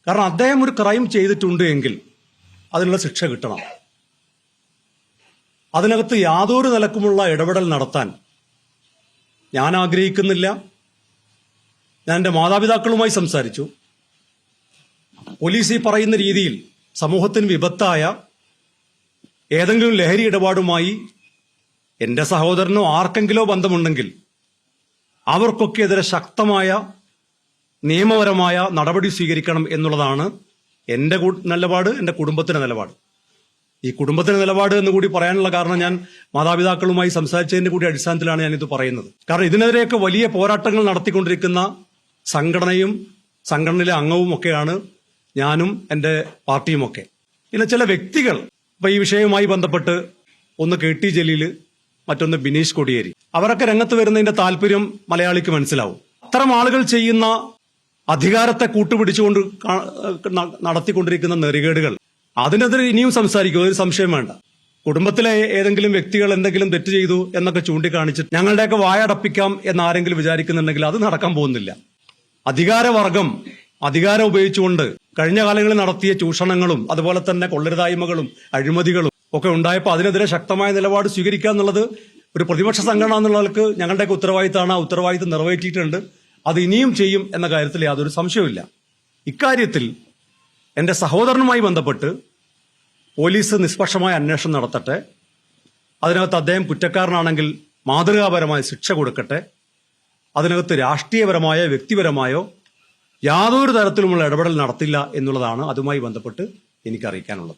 കാരണം അദ്ദേഹം ഒരു ക്രൈം ചെയ്തിട്ടുണ്ട് എങ്കിൽ അതിനുള്ള ശിക്ഷ കിട്ടണം. അതിനകത്ത് യാതൊരു നിലക്കുമുള്ള ഇടപെടൽ നടത്താൻ ഞാൻ ആഗ്രഹിക്കുന്നില്ല. ഞാൻ എൻ്റെ മാതാപിതാക്കളുമായി സംസാരിച്ചു. പോലീസ് ഈ പറയുന്ന രീതിയിൽ സമൂഹത്തിന് വിപത്തായ ഏതെങ്കിലും ലഹരി ഇടപാടുമായി എൻ്റെ സഹോദരനോ ആർക്കെങ്കിലോ ബന്ധമുണ്ടെങ്കിൽ അവർക്കൊക്കെ എതിരെ ശക്തമായ നിയമപരമായ നടപടി സ്വീകരിക്കണം എന്നുള്ളതാണ് എൻ്റെ നിലപാട്, എൻ്റെ കുടുംബത്തിന്റെ നിലപാട്. ഈ കുടുംബത്തിന്റെ നിലപാട് എന്ന് കൂടി പറയാനുള്ള കാരണം ഞാൻ മാതാപിതാക്കളുമായി സംസാരിച്ചതിന്റെ കൂടി അടിസ്ഥാനത്തിലാണ് ഞാനിത് പറയുന്നത്. കാരണം ഇതിനെതിരെയൊക്കെ വലിയ പോരാട്ടങ്ങൾ നടത്തിക്കൊണ്ടിരിക്കുന്ന സംഘടനയും സംഘടനയിലെ അംഗവും ഒക്കെയാണ് ഞാനും എൻ്റെ പാർട്ടിയുമൊക്കെ. പിന്നെ ചില വ്യക്തികൾ ഇപ്പൊ ഈ വിഷയവുമായി ബന്ധപ്പെട്ട് ഒന്ന് KT ജലീൽ, മറ്റൊന്ന് ബിനീഷ് കൊടിയേരി, അവരൊക്കെ രംഗത്ത് വരുന്നതിന്റെ താല്പര്യം മലയാളിക്ക് മനസ്സിലാവും. അത്തരം ആളുകൾ ചെയ്യുന്ന അധികാരത്തെ കൂട്ടുപിടിച്ചുകൊണ്ട് നടത്തിക്കൊണ്ടിരിക്കുന്ന നെറികേടുകൾ, അതിനെതിരെ ഇനിയും സംസാരിക്കും, ഒരു സംശയം വേണ്ട. കുടുംബത്തിലെ ഏതെങ്കിലും വ്യക്തികൾ എന്തെങ്കിലും തെറ്റ് ചെയ്തു എന്നൊക്കെ ചൂണ്ടിക്കാണിച്ചിട്ട് ഞങ്ങളുടെയൊക്കെ വായടപ്പിക്കാം എന്ന് ആരെങ്കിലും വിചാരിക്കുന്നുണ്ടെങ്കിൽ അത് നടക്കാൻ പോകുന്നില്ല. അധികാരവർഗം അധികാരം ഉപയോഗിച്ചുകൊണ്ട് കഴിഞ്ഞ കാലങ്ങളിൽ നടത്തിയ ചൂഷണങ്ങളും അതുപോലെ തന്നെ കൊള്ളരുതായ്മകളും അഴിമതികളും ഒക്കെ ഉണ്ടായപ്പോൾ അതിനെതിരെ ശക്തമായ നിലപാട് സ്വീകരിക്കുക എന്നുള്ളത് ഒരു പ്രതിപക്ഷ സംഘടന എന്നുള്ളവർക്ക് ഞങ്ങളുടെയൊക്കെ ഉത്തരവാദിത്തമാണ്. ആ ഉത്തരവാദിത്തം നിറവേറ്റിയിട്ടുണ്ട്. അത് ഇനിയും ചെയ്യും എന്ന കാര്യത്തിൽ യാതൊരു സംശയവുമില്ല. ഇക്കാര്യത്തിൽ എൻ്റെ സഹോദരനുമായി ബന്ധപ്പെട്ട് പോലീസ് നിഷ്പക്ഷമായ അന്വേഷണം നടത്തട്ടെ. അതിനകത്ത് അദ്ദേഹം കുറ്റക്കാരനാണെങ്കിൽ മാതൃകാപരമായ ശിക്ഷ കൊടുക്കട്ടെ. അതിനകത്ത് രാഷ്ട്രീയപരമായോ വ്യക്തിപരമായോ യാതൊരു തരത്തിലുമുള്ള ഇടപെടൽ നടത്തില്ല എന്നുള്ളതാണ് അതുമായി ബന്ധപ്പെട്ട് എനിക്ക് അറിയിക്കാനുള്ളത്.